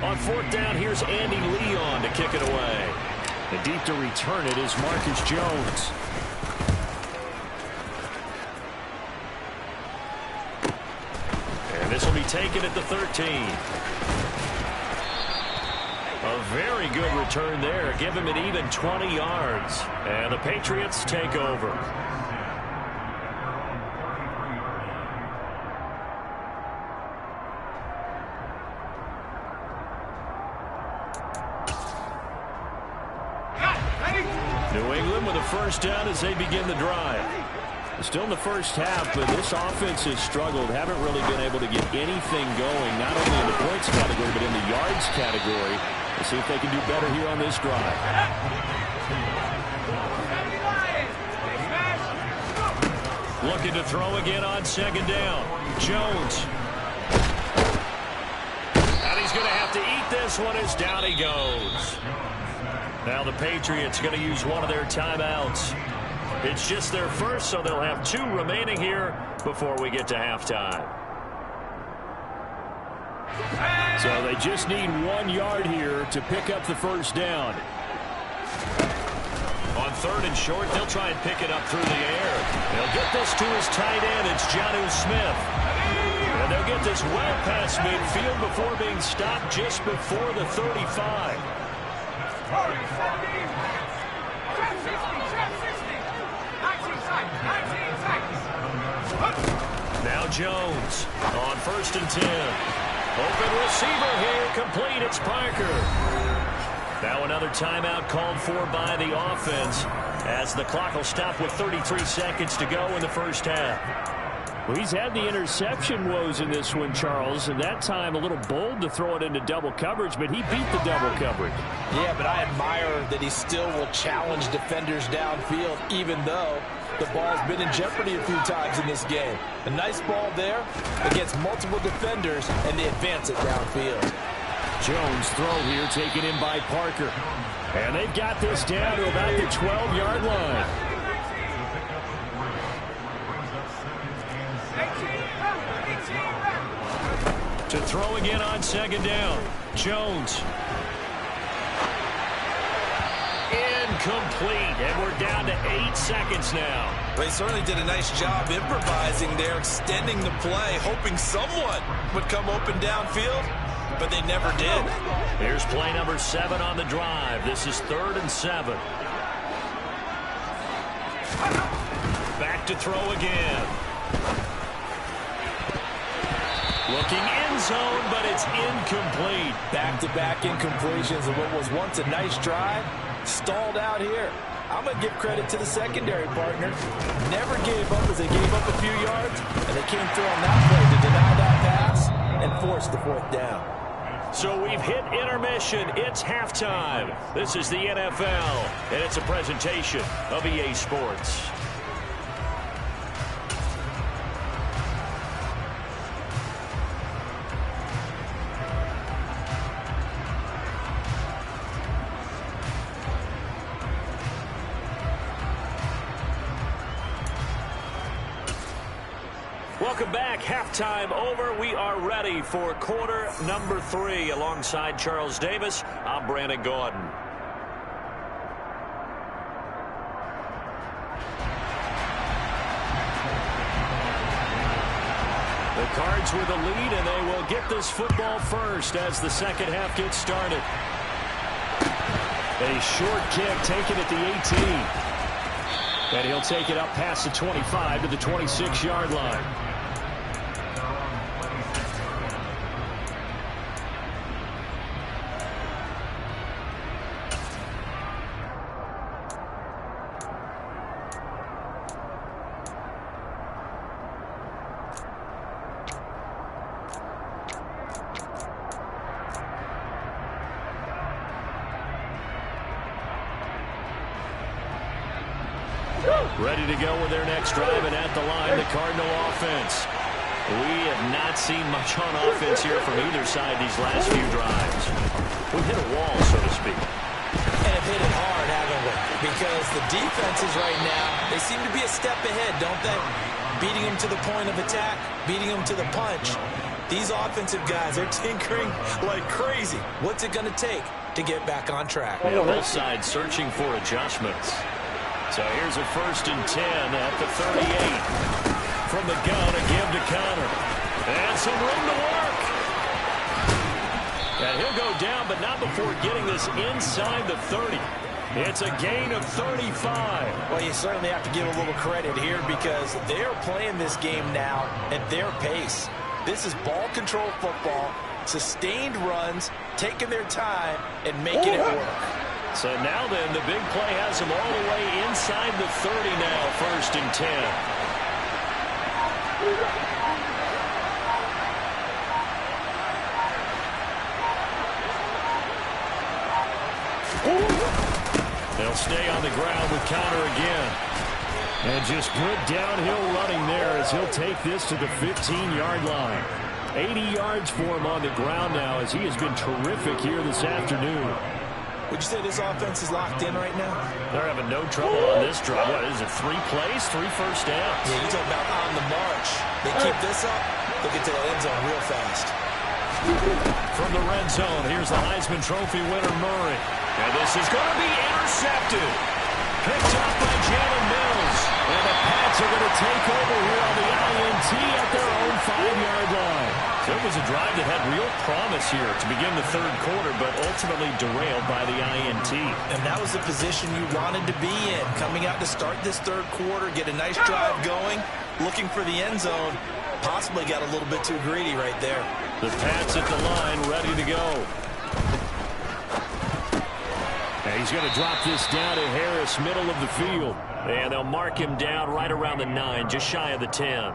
On fourth down, here's Andy Leon to kick it away. And deep to return it is Marcus Jones. And this will be taken at the 13. A very good return there. Give him an even 20 yards. And the Patriots take over. New England with a first down as they begin the drive. Still in the first half, but this offense has struggled. Haven't really been able to get anything going, not only in the points category, but in the yards category. Let's see if they can do better here on this drive. Looking to throw again on second down. Jones. And he's going to have to eat this one as down he goes. Now the Patriots going to use one of their timeouts. It's just their first, so they'll have 2 remaining here before we get to halftime. So they just need 1 yard here to pick up the first down. On third and short, they'll try and pick it up through the air. They'll get this to his tight end. It's Jonnu Smith. And they'll get this well past midfield before being stopped just before the 35. Now Jones on first and 10. Open receiver here, complete. It's Parker. Now another timeout called for by the offense as the clock will stop with 33 seconds to go in the first half. Well, he's had the interception woes in this one, Charles, and that time a little bold to throw it into double coverage, but he beat the double coverage. Yeah, but I admire that he still will challenge defenders downfield, even though the ball's been in jeopardy a few times in this game. A nice ball there against multiple defenders, and they advance it downfield. Jones throw here taken in by Parker. And they've got this down to about the 12-yard line. To throw again on second down. Jones. Incomplete. And we're down to 8 seconds now. They certainly did a nice job improvising there, extending the play, hoping someone would come open downfield, but they never did. Here's play number 7 on the drive. This is 3rd and 7. Back to throw again. Looking end zone, but it's incomplete. Back-to-back incompletions of what was once a nice drive, stalled out here. I'm going to give credit to the secondary partner. Never gave up as they gave up a few yards, and they came through on that play to deny that pass and force the 4th down. So we've hit intermission. It's halftime. This is the NFL, and it's a presentation of EA Sports. Welcome back. Halftime over. We are ready for quarter number 3. Alongside Charles Davis, I'm Brandon Gaudin. The Cards with the lead, and they will get this football first as the second half gets started. A short kick taken at the 18. And he'll take it up past the 25 to the 26-yard line. Ready to go with their next drive, and at the line, the Cardinal offense. We have not seen much on offense here from either side these last few drives. We've hit a wall, so to speak. And have hit it hard, haven't we? Because the defenses right now, they seem to be a step ahead, don't they? Beating them to the point of attack, beating them to the punch. These offensive guys, they're tinkering like crazy. What's it going to take to get back on track? And both sides searching for adjustments. So here's a 1st and 10 at the 38. From the gun, a give to Connor. And some room to work. And he'll go down, but not before getting this inside the 30. It's a gain of 35. Well, you certainly have to give a little credit here because they're playing this game now at their pace. This is ball control football, sustained runs, taking their time, and making it work. So now then, the big play has them all the way inside the 30 now, 1st and 10. They'll stay on the ground with Connor again. And just good downhill running there as he'll take this to the 15-yard line. 80 yards for him on the ground now as he has been terrific here this afternoon. Would you say this offense is locked in right now? They're having no trouble on this drive. What is it, 3 plays, 3 first downs? Yeah, you talk about on the march. They keep this up, they'll get to the end zone real fast. From the red zone, here's the Heisman Trophy winner, Murray. And this is going to be intercepted. Picked up by Jalen Mills. And the Pats are going to take over here on the INT at their own 5-yard line. So it was a drive that had real promise here to begin the 3rd quarter, but ultimately derailed by the INT. And that was the position you wanted to be in. Coming out to start this 3rd quarter, get a nice drive going, looking for the end zone. Possibly got a little bit too greedy right there. The Pats at the line, ready to go. And he's going to drop this down to Harris, middle of the field. And they'll mark him down right around the 9, just shy of the 10.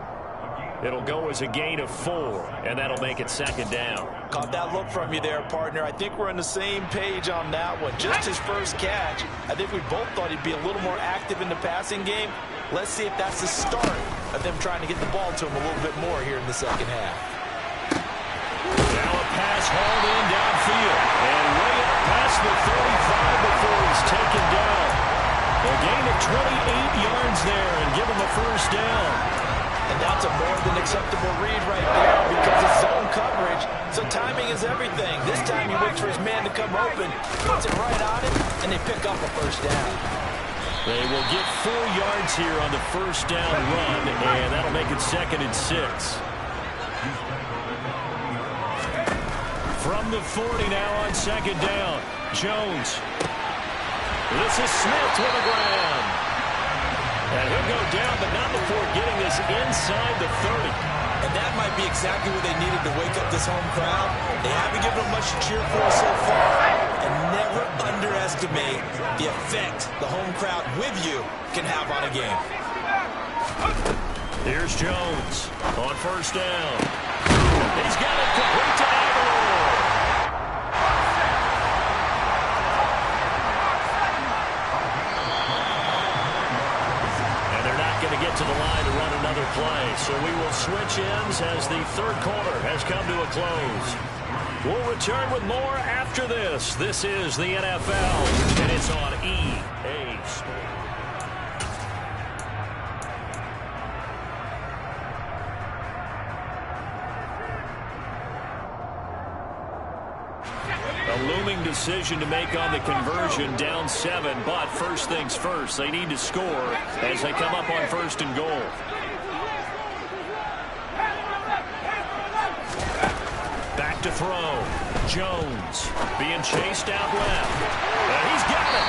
It'll go as a gain of 4, and that'll make it 2nd down. Caught that look from you there, partner. I think we're on the same page on that one. Just his first catch. I think we both thought he'd be a little more active in the passing game. Let's see if that's the start of them trying to get the ball to him a little bit more here in the 2nd half. Now a pass hauled in downfield. And way up past the 35 before he's taken down. A gain of 28 yards there and give him a 1st down. And that's a more than acceptable read right there because it's zone coverage. So timing is everything. This time he waits for his man to come open, puts it right on it, and they pick up a 1st down. They will get 4 yards here on the 1st down run, and that'll make it 2nd and 6. From the 40 now on 2nd down, Jones. This is Smith with the ground. And he'll go down, but not before getting this inside the 30. And that might be exactly what they needed to wake up this home crowd. They haven't given them much to cheer for so far. And never underestimate the effect the home crowd with you can have on a game. Here's Jones on 1st down. He's got it complete to Aguilar. And they're not going to get to the line to run another play. So we will switch ends as the 3rd quarter has come to a close. We'll return with more after this. This is the NFL, and it's on EA Sports. A looming decision to make on the conversion, down 7, but first things first, they need to score as they come up on 1st and goal. Back to throw. Jones being chased out left. And he's got it.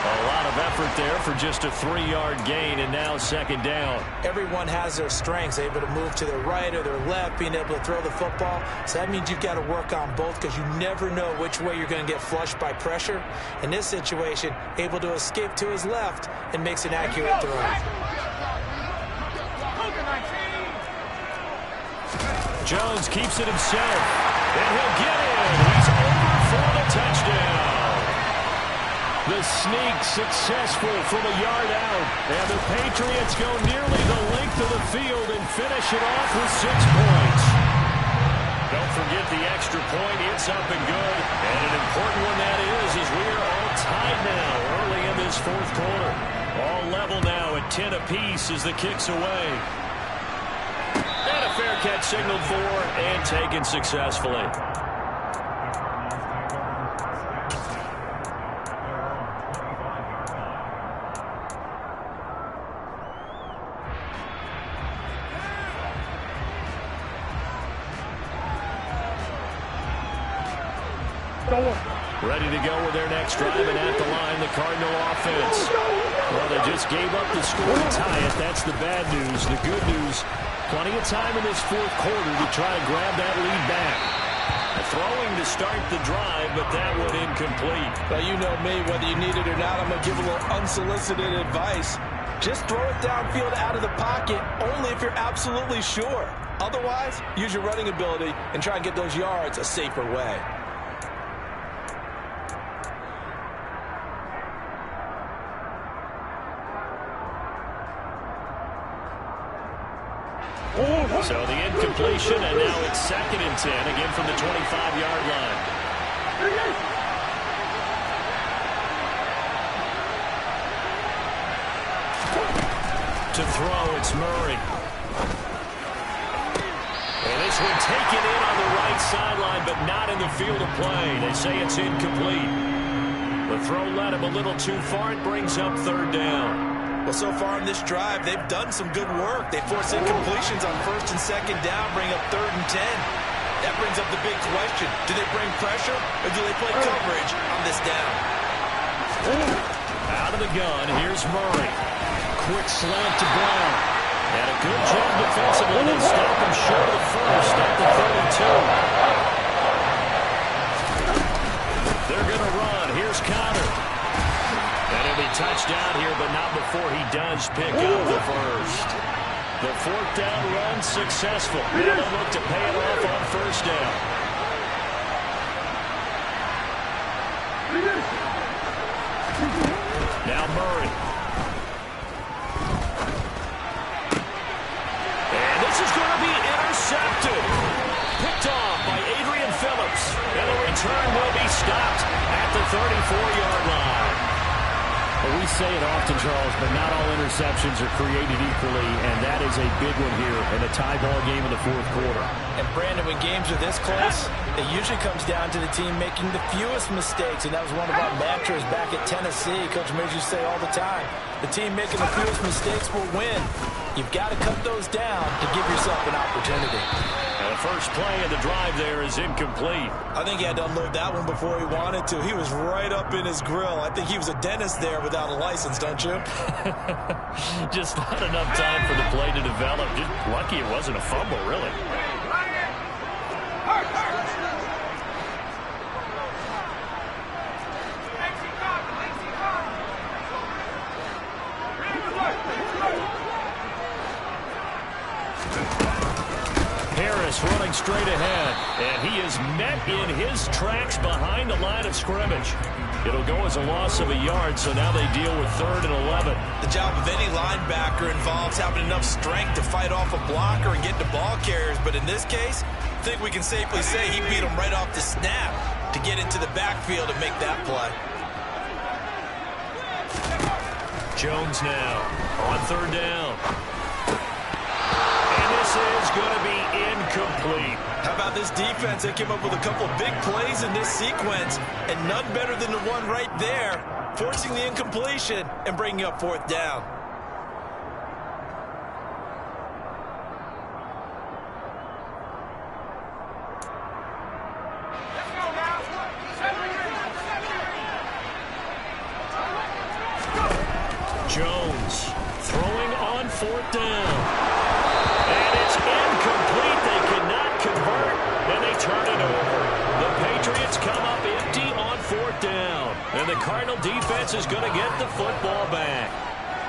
A lot of effort there for just a 3-yard gain, and now 2nd down. Everyone has their strengths, able to move to their right or their left, being able to throw the football. So that means you've got to work on both because you never know which way you're going to get flushed by pressure. In this situation, able to escape to his left and makes an accurate throw. Jones keeps it himself, and he'll get in. He's over for the touchdown. The sneak successful from a yard out, and the Patriots go nearly the length of the field and finish it off with 6 points. Don't forget the extra point. It's up and good, and an important one that is as we are all tied now early in this 4th quarter. All level now at 10 apiece as the kick's away. And a fair catch signaled for and taken successfully. Ready to go with their next drive, and at the line, the Cardinal offense. Well, they just gave up the score to tie it. That's the bad news. The good news, plenty of time in this fourth quarter to try to grab that lead back. Throwing to start the drive, but that one incomplete. Well, you know me, whether you need it or not, I'm going to give a little unsolicited advice. Just throw it downfield out of the pocket, only if you're absolutely sure. Otherwise, use your running ability and try and get those yards a safer way. So the incompletion, and now it's 2nd and 10, again from the 25-yard line. To throw, it's Murray. And this one taken in on the right sideline, but not in the field of play. They say it's incomplete. The throw led him a little too far. It brings up 3rd down. Well, so far in this drive, they've done some good work. They force incompletions on 1st and 2nd down, bring up 3rd and 10. That brings up the big question. Do they bring pressure, or do they play coverage on this down? Out of the gun, here's Murray. Quick slant to Brown. And a good job defensively. They stop him short of the first at the 32. They're going to run. Here's Conner. And he'll be touched down here, but not before he does pick up the first. The 4th down run successful. They'll look to pay it off on 1st down. Now Murray. And this is going to be intercepted. Picked off by Adrian Phillips. And the return will be stopped at the 34-yard line. Well, we say it often, Charles, but not all interceptions are created equally, and that is a big one here in a tie ball game in the 4th quarter. And, Brandon, when games are this close, it usually comes down to the team making the fewest mistakes, and that was one of our mantras back at Tennessee. Coach Mears used to say all the time, the team making the fewest mistakes will win. You've got to cut those down to give yourself an opportunity. And the first play of the drive there is incomplete. I think he had to unload that one before he wanted to. He was right up in his grill. I think he was a dentist there without a license, don't you? Just not enough time for the play to develop. Just lucky it wasn't a fumble, really. Running straight ahead, and he is met in his tracks behind the line of scrimmage. It'll go as a loss of a yard, so now they deal with 3rd and 11. The job of any linebacker involves having enough strength to fight off a blocker and get to ball carriers, but in this case, I think we can safely say he beat him right off the snap to get into the backfield and make that play. Jones now on 3rd down. This is going to be incomplete. How about this defense? They came up with a couple of big plays in this sequence, and none better than the one right there, forcing the incompletion and bringing up 4th down. Jones throwing on 4th down. And it's incomplete. They cannot convert, and they turn it over. The Patriots come up empty on 4th down. And the Cardinal defense is going to get the football back.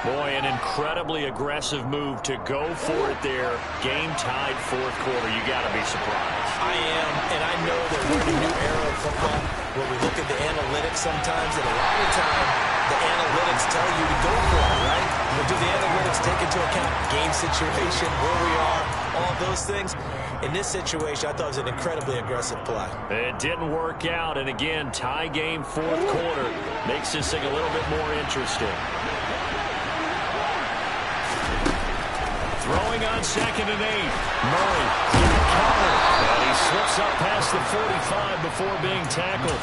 Boy, an incredibly aggressive move to go for it there. Game-tied 4th quarter. You got to be surprised. I am, and I know that we're in a new era of football where we look at the analytics sometimes, and a lot of the time, the analytics tell you to go for it, right? But do the analytics take into account game situation, where we are, all those things? In this situation, I thought it was an incredibly aggressive play. It didn't work out, and again, tie game 4th quarter makes this thing a little bit more interesting. Throwing on 2nd and 8. Murray in the counter. And he slips up past the 45 before being tackled.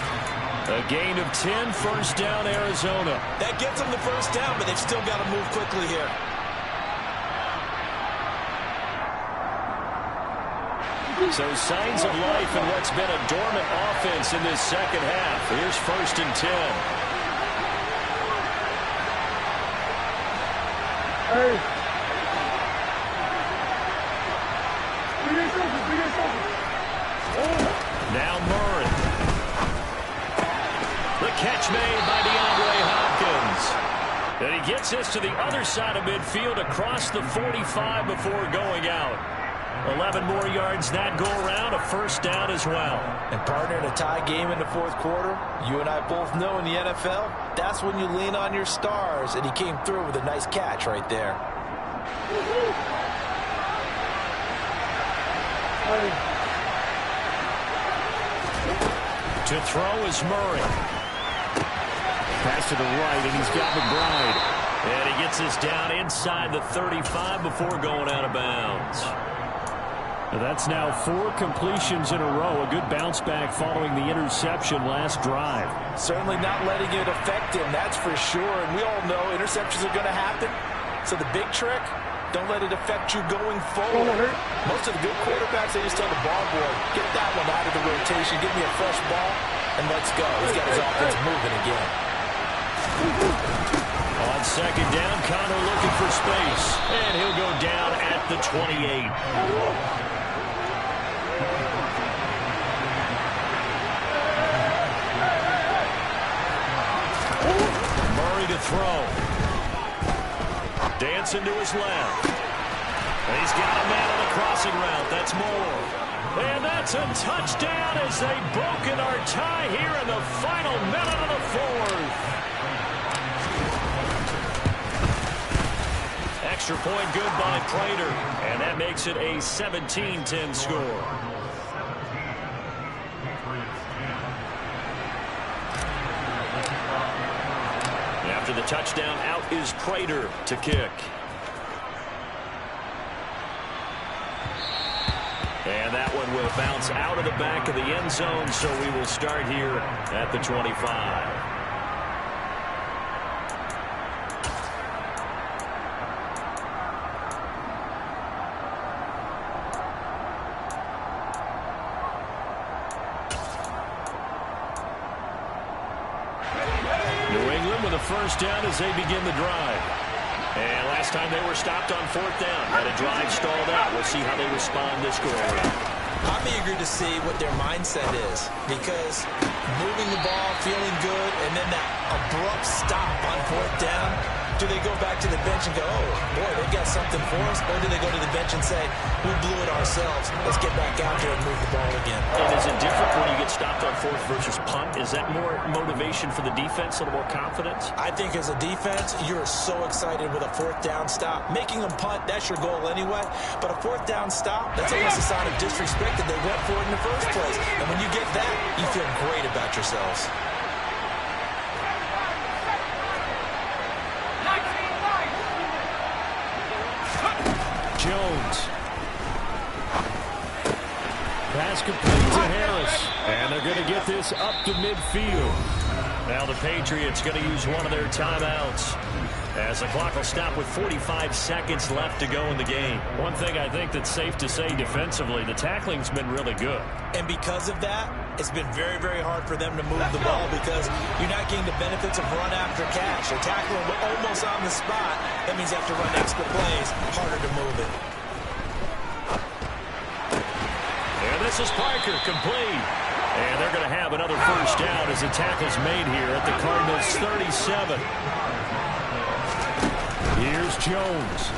A gain of 10, first down, Arizona. That gets them the first down, but they've still got to move quickly here. So signs of life in what's been a dormant offense in this second half. Here's 1st and 10. Now Murray. The catch made by DeAndre Hopkins. And he gets this to the other side of midfield across the 45 before going out. 11 more yards that go around, a first down as well. And partner, in a tie game in the fourth quarter, you and I both know in the NFL, that's when you lean on your stars, and he came through with a nice catch right there. To throw is Murray. Pass to the right, and he's got McBride. And he gets this down inside the 35 before going out of bounds. That's now 4 completions in a row. A good bounce back following the interception last drive. Certainly not letting it affect him, that's for sure. And we all know interceptions are going to happen. So the big trick, don't let it affect you going forward. Most of the good quarterbacks, they just tell the ball boy, get that one out of the rotation, give me a fresh ball, and let's go. He's got his offense moving again. On 2nd down, Connor looking for space. And he'll go down at the 28. Murray to throw. Dancing to his left. He's got a man on the crossing route. That's Moore. And that's a touchdown as they've broken our tie here in the final minute of the fourth. Extra point good by Prater. And that makes it a 17-10 score. After the touchdown, out is Prater to kick. And that one will bounce out of the back of the end zone, so we will start here at the 25. First down as they begin the drive. And last time they were stopped on 4th down. Had a drive stalled out. We'll see how they respond this go around. I'm eager to see what their mindset is, because moving the ball, feeling good, and then that abrupt stop on 4th down, do they go back to the bench and go, oh, boy, they got something for us? Or do they go to the bench and say, we blew it ourselves. Let's get back out there and move the ball again. And is it different when you get stopped on 4th versus punt? Is that more motivation for the defense, a little more confidence? I think as a defense, you're so excited with a 4th down stop. Making them punt, that's your goal anyway. But a 4th down stop, that's almost a sign of disrespect that they went for it in the first place. And when you get that, you feel great about yourselves. Jones. Pass complete to Harris. And they're going to get this up to midfield. Now the Patriots going to use one of their timeouts, as the clock will stop with 45 seconds left to go in the game. One thing I think that's safe to say defensively, the tackling's been really good. And because of that, it's been very, very hard for them to move the ball, because you're not getting the benefits of run after catch. They're tackling almost on the spot. That means you have to run extra plays, harder to move it. And this is Parker, complete. And they're going to have another first down as the tackle's made here at the Cardinals' 37. Here's Jones.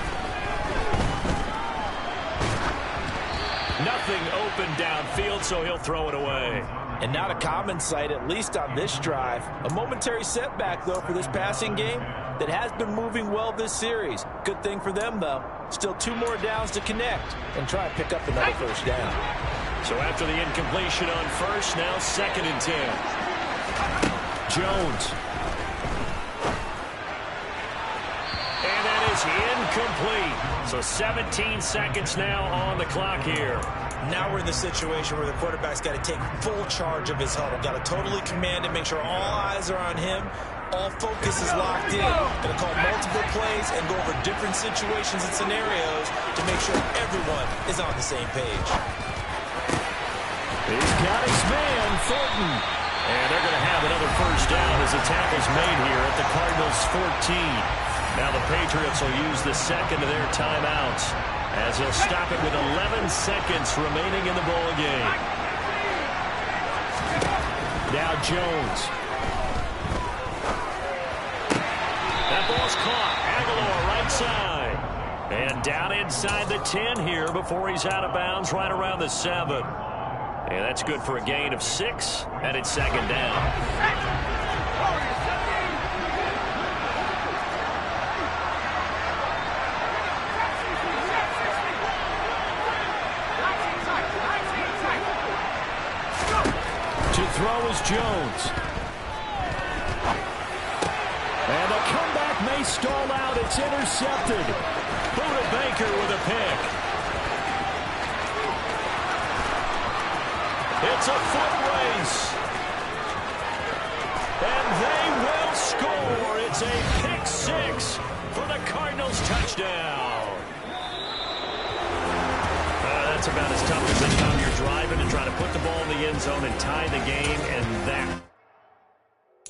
Nothing open downfield, so he'll throw it away. And not a common sight, at least on this drive. A momentary setback, though, for this passing game that has been moving well this series. Good thing for them, though. Still 2 more downs to connect and try and pick up another first down. So after the incompletion on first, now 2nd and 10. Jones. And that is is incomplete. So 17 seconds now on the clock here. Now we're in the situation where the quarterback's got to take full charge of his huddle. Got to totally command it, make sure all eyes are on him. All focus is locked in. Going to call multiple plays and go over different situations and scenarios to make sure everyone is on the same page. He's got his man, Thornton. And they're going to have another first down as the tackle's made here at the Cardinals' 14. Now the Patriots will use the second of their timeouts as he'll stop it with 11 seconds remaining in the ball game. Now Jones. That ball's caught. Aguilar right side. And down inside the 10 here before he's out of bounds right around the 7. And that's good for a gain of 6, and it's second down. To throw is Jones. And the comeback may stall out. It's intercepted. Buda Baker with a pick. It's a foot race. And they will score. It's a pick 6 for the Cardinals touchdown. That's about as tough as any time you're driving and trying to put the ball in the end zone and tie the game, and that